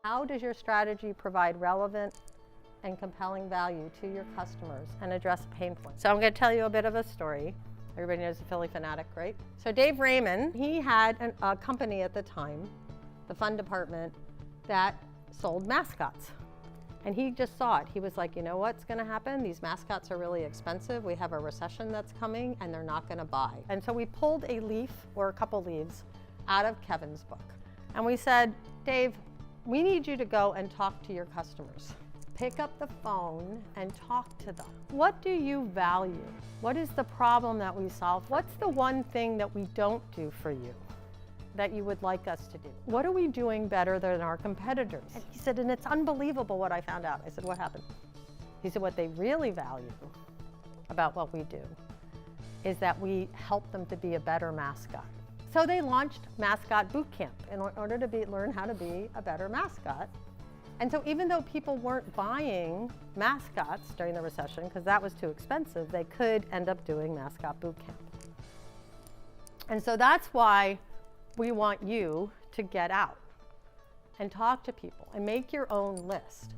How does your strategy provide relevant and compelling value to your customers and address pain points? So I'm going to tell you a bit of a story. Everybody knows the Philly Fanatic, right? So Dave Raymond, he had a company at the time, the fund department, that sold mascots. And he just saw it. He was like, you know what's going to happen? These mascots are really expensive. We have a recession that's coming and they're not going to buy. And so we pulled a leaf or a couple leaves out of Kevin's book. And we said, Dave, we need you to go and talk to your customers. Pick up the phone and talk to them. What do you value? What is the problem that we solve? What's the one thing that we don't do for you that you would like us to do? What are we doing better than our competitors? And he said, and it's unbelievable what I found out. I said, what happened? He said, what they really value about what we do is that we help them to be a better mascot. So they launched Mascot Boot Camp in order to learn how to be a better mascot. And so even though people weren't buying mascots during the recession, because that was too expensive, they could end up doing Mascot Boot Camp. And so that's why we want you to get out and talk to people and make your own list.